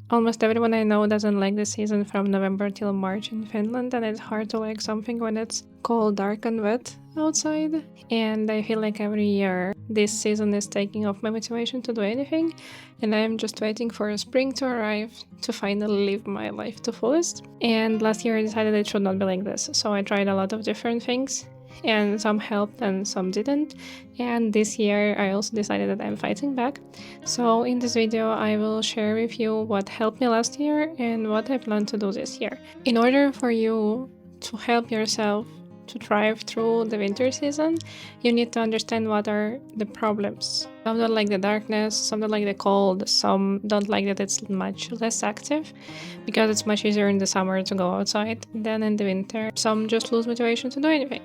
Almost everyone I know doesn't like the season from November till March in Finland, and it's hard to like something when it's cold, dark, and wet outside. And I feel like every year this season is taking off my motivation to do anything, and I'm just waiting for spring to arrive to finally live my life to fullest. And last year I decided it should not be like this, so I tried a lot of different things, and some helped and some didn't. And this year I also decided that I'm fighting back. So in this video I will share with you what helped me last year and what I plan to do this year. In order for you to help yourself to thrive through the winter season, you need to understand what are the problems. Some don't like the darkness, some don't like the cold, some don't like that it's much less active because it's much easier in the summer to go outside than in the winter. Some just lose motivation to do anything.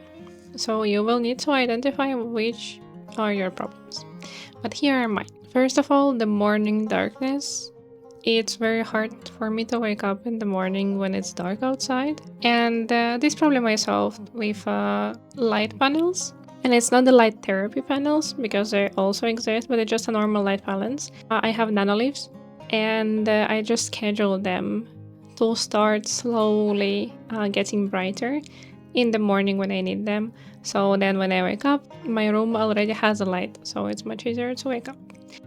So you will need to identify which are your problems. But here are mine. First of all, the morning darkness. It's very hard for me to wake up in the morning when it's dark outside. And this problem I solved with light panels. And it's not the light therapy panels because they also exist, but it's just a normal light balance. I have nano leaves, and I just schedule them to start slowly getting brighter in the morning when I need them. So then when I wake up, my room already has a light, so it's much easier to wake up.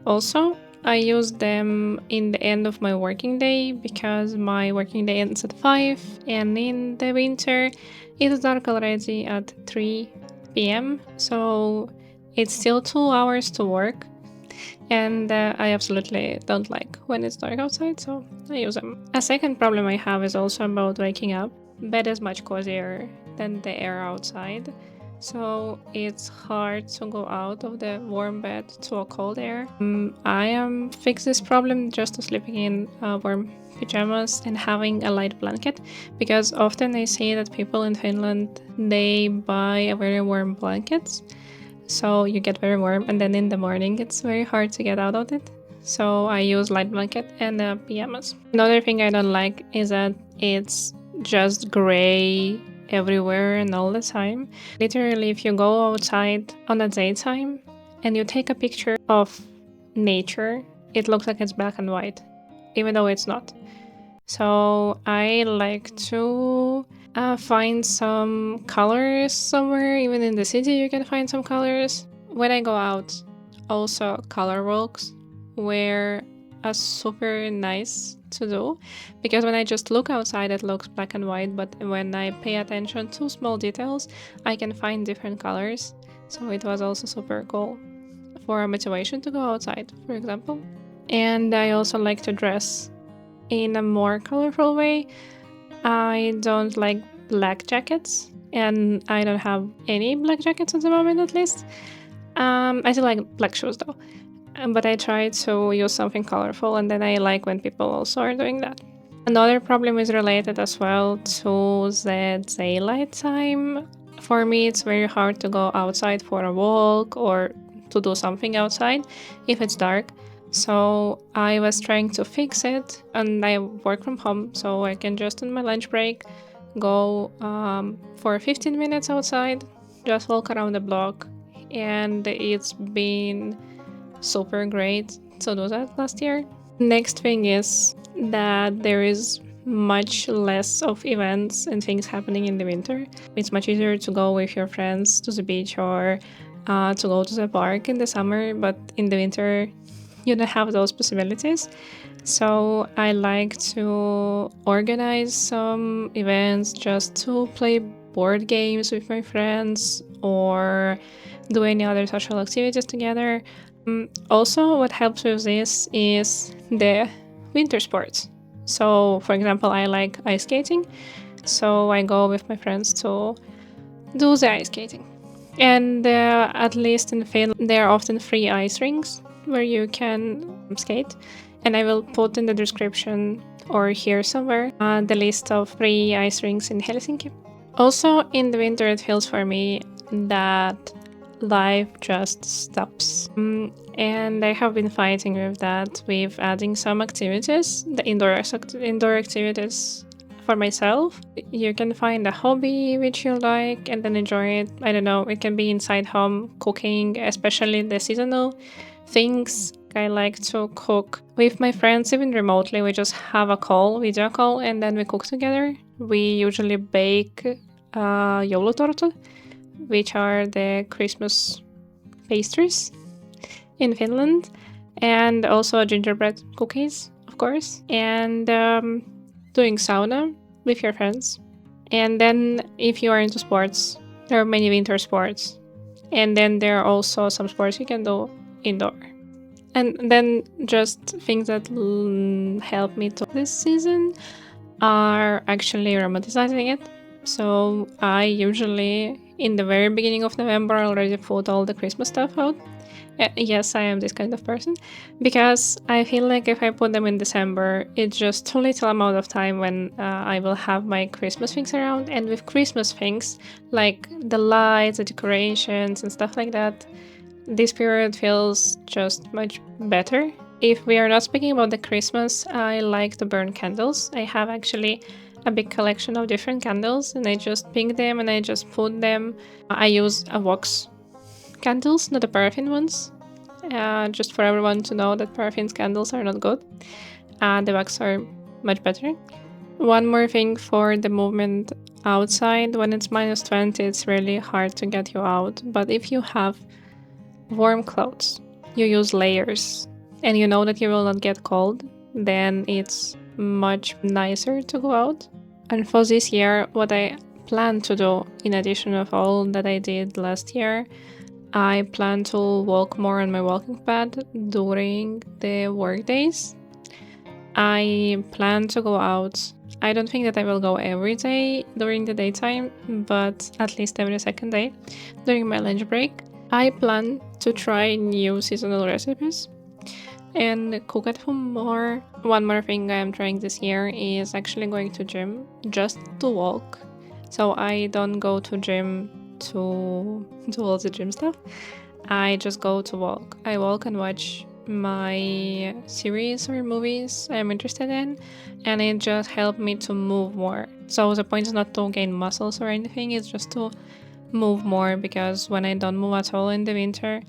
Also, I use them in the end of my working day because my working day ends at 5, and in the winter it's dark already at 3 p.m. So it's still 2 hours to work, and I absolutely don't like when it's dark outside, so I use them. A second problem I have is also about waking up. Bed is much cozier than the air outside, so it's hard to go out of the warm bed to a cold air. I am fix this problem just sleeping in warm pajamas and having a light blanket, because often I see that people in Finland, they buy a very warm blankets, so you get very warm, and then in the morning it's very hard to get out of it. So I use light blanket and pajamas. Another thing I don't like is that it's just gray everywhere and all the time. Literally, if you go outside on the daytime and you take a picture of nature, it looks like it's black and white, even though it's not. So I like to find some colors somewhere. Even in the city you can find some colors. When I go out, also color walks were super nice to do, because when I just look outside it looks black and white, but when I pay attention to small details I can find different colors. So it was also super cool for a motivation to go outside, for example. And I also like to dress in a more colorful way. I don't like black jackets, and I don't have any black jackets at the moment, at least. I still like black shoes though. But I try to use something colorful, and then I like when people also are doing that. Another problem is related as well to the daylight time. For me, it's very hard to go outside for a walk or to do something outside if it's dark. So I was trying to fix it, and I work from home, so I can just on my lunch break go for 15 minutes outside, just walk around the block, and it's been super great to do that last year. Next thing is that there is much less of events and things happening in the winter. It's much easier to go with your friends to the beach or to go to the park in the summer, but in the winter you don't have those possibilities. So I like to organize some events just to play board games with my friends or do any other social activities together. Also, what helps with this is the winter sports. So, for example, I like ice skating, so I go with my friends to do the ice skating. And at least in Finland, there are often free ice rinks where you can skate. And I will put in the description or here somewhere the list of free ice rinks in Helsinki. Also, in the winter, it feels for me that life just stops. And I have been fighting with that, with adding some activities, the indoor activities for myself. You can find a hobby which you like and then enjoy it. I don't know, it can be inside home cooking, especially the seasonal things I like to cook with my friends, even remotely. We just have a video call, and then we cook together. We usually bake joulutortut, which are the Christmas pastries in Finland, and also gingerbread cookies, of course, and doing sauna with your friends. And then if you are into sports, there are many winter sports. And then there are also some sports you can do indoor. And then just things that help me to this season are actually romanticizing it. So I usually, in the very beginning of November, already put all the Christmas stuff out. Yes, I am this kind of person, because I feel like if I put them in December, it's just too little amount of time when I will have my Christmas things around. And with Christmas things, like the lights, the decorations, and stuff like that, this period feels just much better. If we are not speaking about the Christmas, I like to burn candles. I have actually a big collection of different candles, and I just pick them and I just put them. I use a wax candles, not the paraffin ones. Just for everyone to know that paraffin candles are not good. The wax are much better. One more thing for the movement outside. When it's -20, it's really hard to get you out. But if you have warm clothes, you use layers, and you know that you will not get cold, then it's much nicer to go out. And for this year, what I plan to do, in addition of all that I did last year, I plan to walk more on my walking pad during the work days. I plan to go out. I don't think that I will go every day during the daytime, but at least every second day during my lunch break. I plan to try new seasonal recipes and cook at home more. One more thing I am trying this year is actually going to gym just to walk. So I don't go to gym to do all the gym stuff. I just go to walk. I walk and watch my series or movies I'm interested in, and it just helped me to move more. So the point is not to gain muscles or anything, it's just to move more, because when I don't move at all in the winter,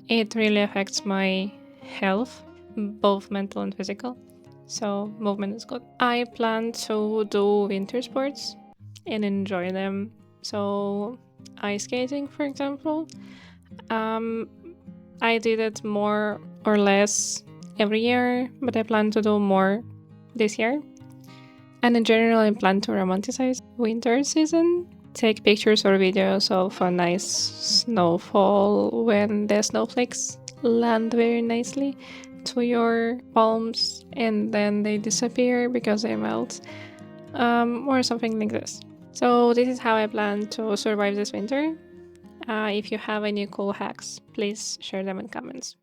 it really affects my health, both mental and physical. So movement is good. I plan to do winter sports and enjoy them. So ice skating, for example. I did it more or less every year, but I plan to do more this year. And in general, I plan to romanticize winter season. Take pictures or videos of a nice snowfall when the snowflakes land very nicely to your palms and then they disappear because they melt, or something like this. So this is how I plan to survive this winter. If you have any cool hacks, please share them in comments.